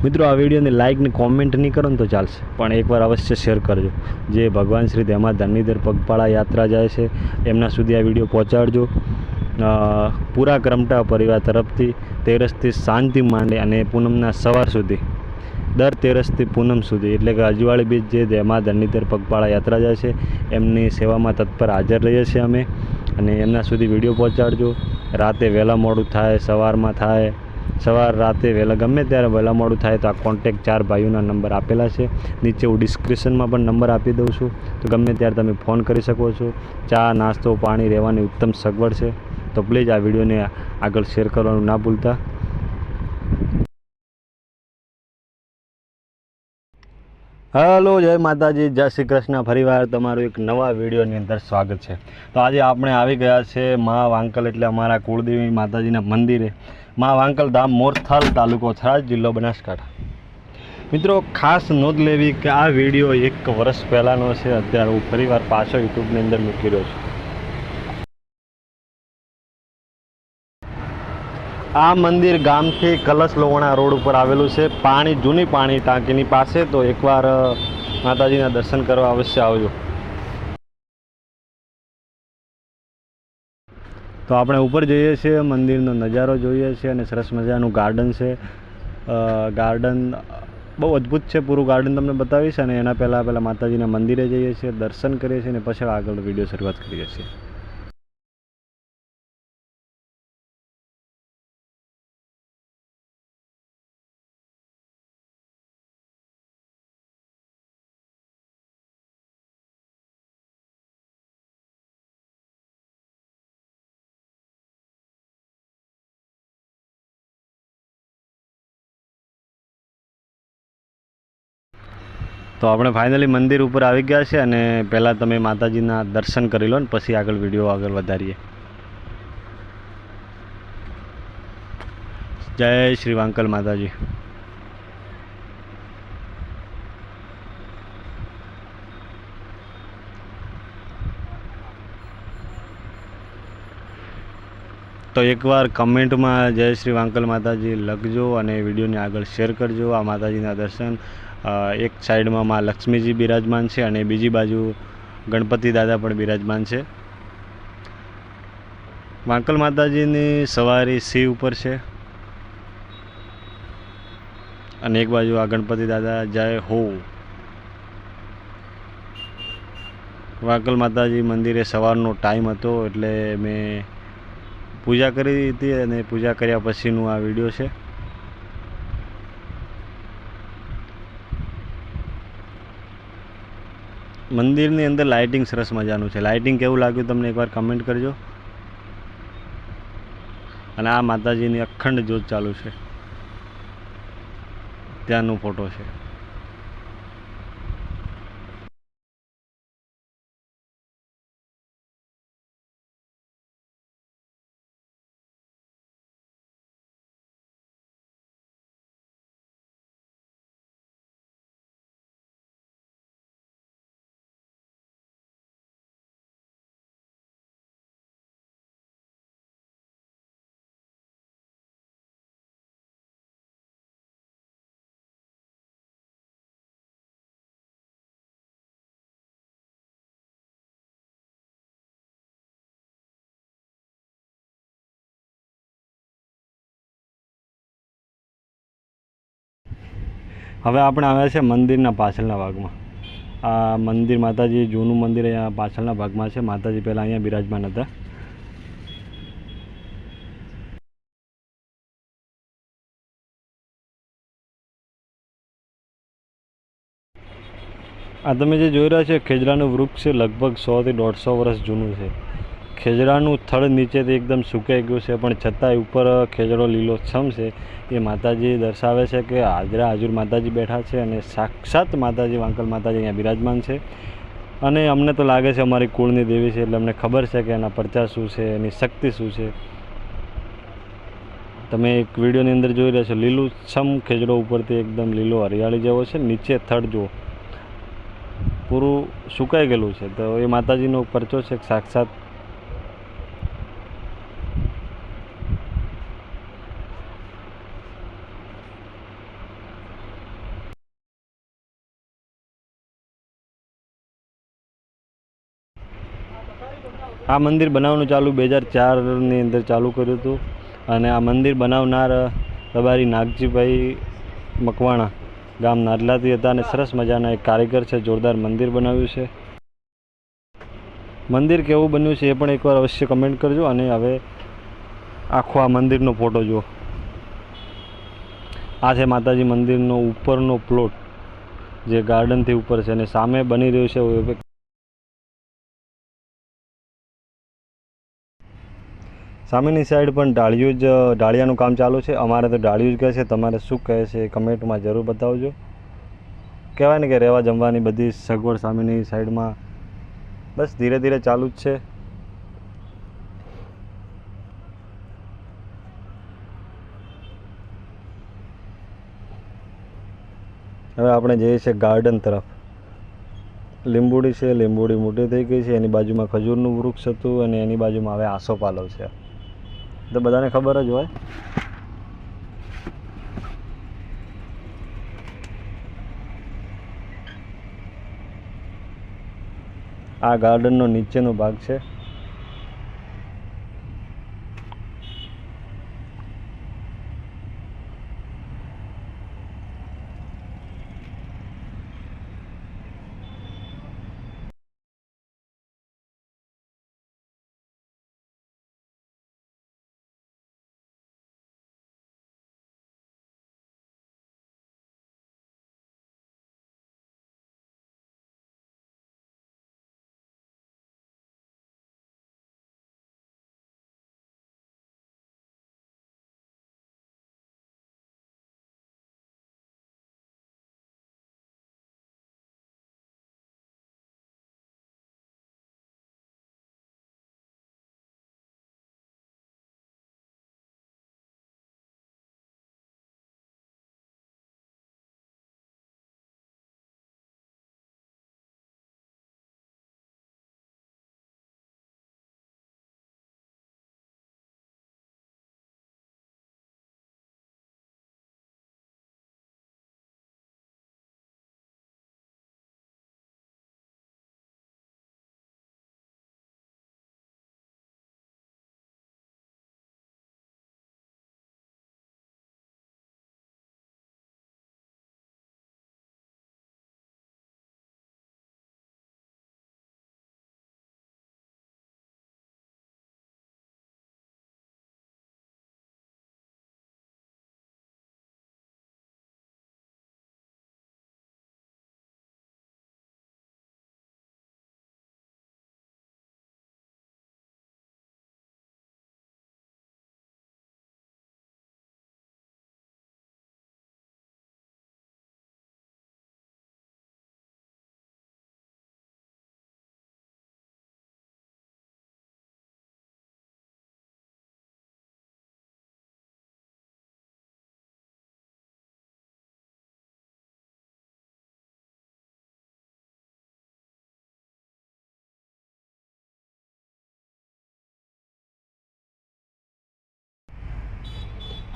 મિત્રો આ વિડીયોને લાઇક ને કોમેન્ટ નહીં કરો ને તો ચાલશે, પણ એકવાર અવશ્ય શેર કરજો. જે ભગવાન શ્રી તેમાં ધરણીધર પગપાળા યાત્રા જાય છે એમના સુધી આ વિડીયો પહોંચાડજો. પૂરા કરમટા પરિવાર તરફથી તેરસથી સાંજથી માંડી અને પૂનમના સવાર સુધી, દર તેરસથી પૂનમ સુધી એટલે કે અજવાળી બીજ જે તેમાં ધરણીધર પગપાળા યાત્રા જાય છે એમની સેવામાં તત્પર હાજર રહીએ છીએ અમે, અને એમના સુધી વિડીયો પહોંચાડજો. રાતે વહેલા મોડું થાય, સવારમાં થાય, સવાર રાતે વહેલા ગમે ત્યારે વહેલા મોડું થાય તો આ કોન્ટેક્ટ 4 ભાઈઓના નંબર આપેલા છે. નીચે હું ડિસ્ક્રિપ્શનમાં પણ નંબર આપી દઉં છું, તો ગમે ત્યારે તમે ફોન કરી શકો છો. ચા, નાસ્તો, પાણી, રહેવાની ઉત્તમ સગવડ છે. તો પ્લીઝ આ વિડીયોને આગળ શેર કરવાનું ના ભૂલતા. હલો, જય માતાજી, જય શ્રી કૃષ્ણ. ફરીવાર તમારું એક નવા વિડીયોની અંદર સ્વાગત છે. તો આજે આપણે આવી ગયા છે મા વાંકલ એટલે અમારા કુળદેવી માતાજીના મંદિરે, મા વાંકલ ધામ, મોરથલ, તાલુકો થરાદ, જિલ્લો બનાસકાંઠા. મિત્રો ખાસ નોંધ લેવી કે આ વિડીયો 1 વર્ષ પહેલાંનો છે. અત્યારે હું ફરીવાર પાછો યુટ્યુબની અંદર મૂકી રહ્યો છું. આ મંદિર ગામથી કલશ લોવણા રોડ ઉપર આવેલું છે, જૂની પાણી ટાંકીની પાસે. તો એકવાર માતાજીના દર્શન કરવા અવશ્ય આવજો. તો આપણે ઉપર જઈએ છીએ, મંદિરનો નજારો જોઈએ છીએ અને સરસ મજાનું ગાર્ડન છે. ગાર્ડન બહુ અદ્ભુત છે, પૂરું ગાર્ડન તમને બતાવીશ. અને એના પહેલાં માતાજીના મંદિરે જઈએ છીએ, દર્શન કરીએ છીએ અને પછી આગળ વિડીયો શરૂઆત કરીએ છીએ. તો આપણે ફાઇનલી મંદિર ઉપર આવી ગયા છે અને પહેલાં તમે માતાજીના દર્શન કરી લો ને પછી આગળ વિડીયો આગળ વધારીએ. જય શ્રી વાંકલ માતાજી. તો એકવાર કમેન્ટમાં જય શ્રી વાંકલ માતાજી લખજો અને વિડીયોને આગળ શેર કરજો. આ માતાજીના દર્શન, એક સાઈડમાં માં લક્ષ્મીજી બિરાજમાન છે અને બીજી બાજુ ગણપતિ દાદા પણ બિરાજમાન છે. વાંકલ માતાજીની સવારી સિંહ ઉપર છે અને એક બાજુ આ ગણપતિ દાદા જય હો. વાંકલ માતાજી મંદિરે સવારનો ટાઈમ હતો એટલે મેં પૂજા કરી હતી અને પૂજા કર્યા પછીનું આ વિડીયો છે. મંદિરની અંદર લાઇટિંગ સરસ મજાનું છે. લાઇટિંગ કેવું લાગ્યું તમને એકવાર કમેન્ટ કરજો. અને આ માતાજીની અખંડ જ્યોત ચાલુ છે, ત્યાંનો ફોટો છે. હવે આપણે આવ્યા છે મંદિરના પાછળના ભાગમાં. આ મંદિર માતાજી જૂનું મંદિર અહીંયા પાછળના ભાગમાં છે. માતાજી પહેલાં અહીંયા બિરાજમાન હતા. આ તમે જે જોઈ રહ્યા છો ખેજરાનું વૃક્ષ છે, લગભગ 100 થી 150 વર્ષ જૂનું છે. ખેજરાનું થડ નીચેથી એકદમ સુકાઈ ગયું છે, પણ છતાંય ઉપર ખેજડો લીલોછમ છે. એ માતાજી દર્શાવે છે કે હાજરા હાજર માતાજી બેઠા છે અને સાક્ષાત માતાજી વાંકલ માતાજી અહીંયા બિરાજમાન છે. અને અમને તો લાગે છે અમારી કુળની દેવી છે, એટલે અમને ખબર છે કે એના પરચા શું છે, એની શક્તિ શું છે. તમે એક વિડીયોની અંદર જોઈ રહ્યા છો, લીલુંછમ ખેજડો ઉપરથી એકદમ લીલો હરિયાળી જેવો છે, નીચે થડ જુઓ પૂરું સુકાઈ ગયેલું છે. તો એ માતાજીનો પરચો છે સાક્ષાત. આ મંદિર બનાવવાનું ચાલુ 2004ની અંદર ચાલુ કર્યું હતું અને આ મંદિર બનાવનાર રબારી નાગજીભાઈ મકવાણા ગામ નાદલાથી હતા અને સરસ મજાના એક કારીગર છે, જોરદાર મંદિર બનાવ્યું છે. મંદિર કેવું બન્યું છે એ પણ એકવાર અવશ્ય કમેન્ટ કરજો. અને હવે આખો આ મંદિરનો ફોટો જુઓ. આ છે માતાજી મંદિરનો ઉપરનો પ્લોટ જે ગાર્ડનથી ઉપર છે અને સામે બની રહ્યું છે. સામેની સાઈડ પણ ઢાળિયાનું કામ ચાલુ છે. અમારે તો ઢાળિયું જ કહે છે, તમારે શું કહે છે એ કમેન્ટમાં જરૂર બતાવજો. કહેવાય ને કે રહેવા જમવાની બધી સગવડ સામેની સાઈડમાં બસ ધીરે ધીરે ચાલુ જ છે. હવે આપણે જઈએ છીએ ગાર્ડન તરફ. લીંબુડી છે, લીંબુડી મોટી થઈ ગઈ છે. એની બાજુમાં ખજૂરનું વૃક્ષ હતું અને એની બાજુમાં હવે આસોપાલવ છે. તો બધાને ખબર જ હોય. આ ગાર્ડનનો નીચેનો ભાગ છે.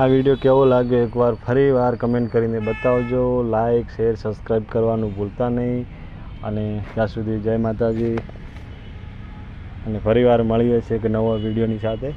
આ વિડીયો કેવો લાગ્યો એકવાર ફરી વાર કમેન્ટ કરીને બતાવજો. લાઈક, શેર, સબસ્ક્રાઈબ કરવાનું ભૂલતા નહીં. અને ત્યાં સુધી જય માતાજી. અને ફરી વાર મળીએ છીએ એક નવા વિડીયોની સાથે.